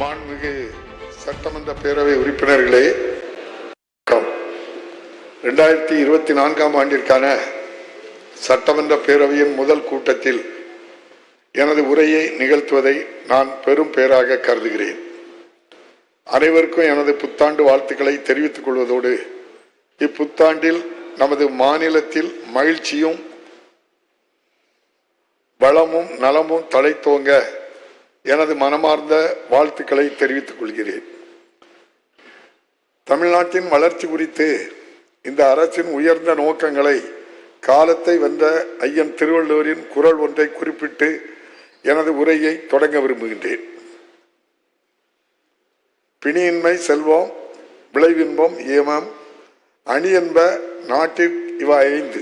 மாண்புமிகு சட்டமன்ற பேரவை உறுப்பினர்களே, 2024ஆம் ஆண்டிற்கான சட்டமன்ற பேரவையின் முதல் கூட்டத்தில் எனது உரையை நிகழ்த்துவதை நான் பெரும் பேராக கருதுகிறேன். அனைவருக்கும் எனது புத்தாண்டு வாழ்த்துக்களை தெரிவித்துக் கொள்வதோடு, இப்புத்தாண்டில் நமது மாநிலத்தில் மகிழ்ச்சியும் வளமும் நலமும் தழைத்தோங்க எனது மனமார்ந்த வாழ்த்துக்களை தெரிவித்துக் கொள்கிறேன். தமிழ்நாட்டின் வளர்ச்சி குறித்து இந்த அரசின் உயர்ந்த நோக்கங்களை காலத்தை வென்ற ஐயன் திருவள்ளுவரின் குறள் ஒன்றை குறிப்பிட்டு எனது உரையை தொடங்க விரும்புகின்றேன். பிணியின்மை செல்வம், விளைவின்பம் ஏமம், அணி என்ப நாட்டில் இவ 5.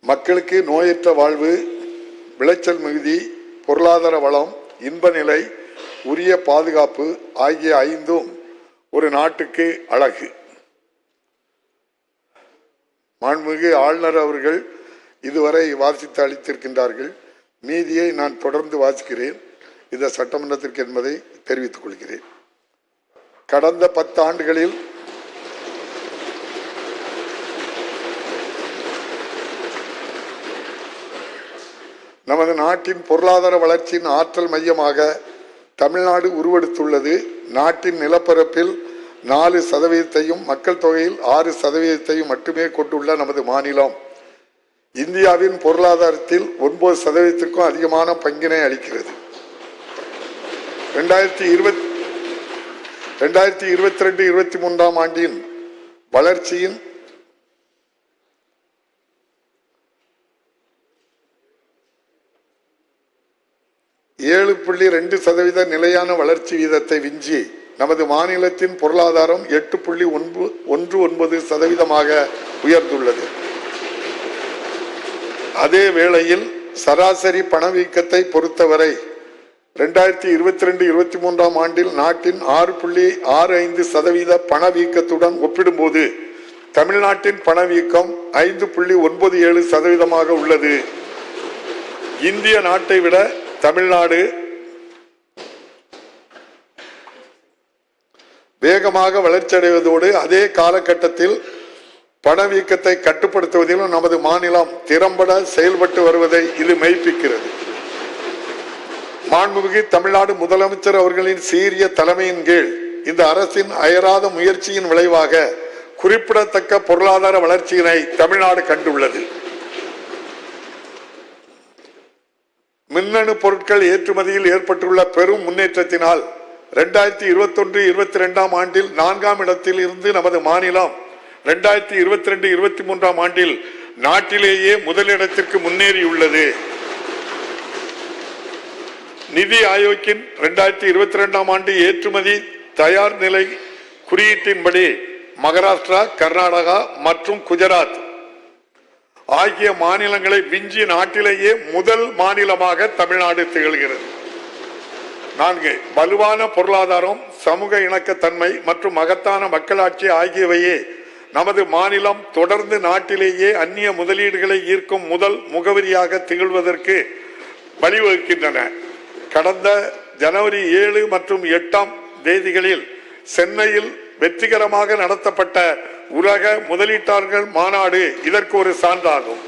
மக்களுக்கு நோயற்ற வாழ்வு, விளைச்சல் மிகுதி, பொருளாதார வளம், இன்ப நிலை, உரிய பாதுகாப்பு ஆகிய 5ம் ஒரு நாட்டுக்கு அழகு. மாண்புமிகு ஆளுநர் அவர்கள் இதுவரை வாசித்து அளித்திருக்கின்றார்கள். மீதியை நான் தொடர்ந்து வாசிக்கிறேன். இந்த சட்டமன்றத்திற்கு என்பதை தெரிவித்துக் கொள்கிறேன். கடந்த 10 ஆண்டுகளில் நமது நாட்டின் பொருளாதார வளர்ச்சியின் ஆற்றல் மையமாக தமிழ்நாடு உருவெடுத்துள்ளது. நாட்டின் நிலப்பரப்பில் 4%, மக்கள் தொகையில் 6% மட்டுமே கொண்டுள்ள நமது மாநிலம் இந்தியாவின் பொருளாதாரத்தில் 9%க்கும் அதிகமான பங்கினை அளிக்கிறது. 2022-23ஆம் ஆண்டின் வளர்ச்சியின் 7.2% நிலையான வளர்ச்சி வீதத்தை விஞ்சி நமது மாநிலத்தின் பொருளாதாரம் 8.19% உயர்ந்துள்ளது. அதே வேளையில் சராசரி பணவீக்கத்தை பொறுத்தவரை 2022-23ஆம் ஆண்டில் நாட்டின் 6.65% பணவீக்கத்துடன் ஒப்பிடும்போது தமிழ்நாட்டின் பணவீக்கம் 5.97% உள்ளது. இந்திய நாட்டை விட தமிழ்நாடு வேகமாக வளர்ச்சியடைவதோடு அதே காலகட்டத்தில் பணவீக்கத்தை கட்டுப்படுத்துவதிலும் நமது மாநிலம் திறம்பட செயல்பட்டு வருவதை இது மெய்ப்பிக்கிறது. மாண்புமிகு தமிழ்நாடு முதலமைச்சர் அவர்களின் சீரிய தலைமையின் கீழ் இந்த அரசின் அயராத முயற்சியின் விளைவாக குறிப்பிடத்தக்க பொருளாதார வளர்ச்சியினை தமிழ்நாடு கண்டுள்ளது. மின்னணு பொருட்கள் ஏற்றுமதியில் ஏற்பட்டுள்ள பெரும் முன்னேற்றத்தினால் 2021-22ஆம் ஆண்டில் 4ஆம் இடத்தில் இருந்து நமது மாநிலம் 2022-23ஆம் ஆண்டில் நாட்டிலேயே முதலிடத்திற்கு முன்னேறியுள்ளது. நிதி ஆயோக்கின் 2022ஆம் ஆண்டு ஏற்றுமதி தயார் நிலை குறியீட்டின்படி மகாராஷ்டிரா, கர்நாடகா மற்றும் குஜராத் ஆகிய மாநிலங்களை விஞ்சி நாட்டிலேயே முதல் மாநிலமாக தமிழ்நாடு திகழ்கிறது. 4. வலுவான பொருளாதாரம், சமூக இணக்கத்தன்மை மற்றும் மகத்தான மக்களாட்சி ஆகியவையே நமது மாநிலம் தொடர்ந்து நாட்டிலேயே அந்நிய முதலீடுகளை ஈர்க்கும் முதல் முகவரியாக திகழ்வதற்கு வழிவகுக்கின்றன. கடந்த ஜனவரி 7 மற்றும் 8ஆம் தேதிகளில் சென்னையில் வெற்றிகரமாக நடத்தப்பட்ட உலக முதலீட்டாளர்கள் மாநாடு இதற்கு ஒரு சான்றாகும்.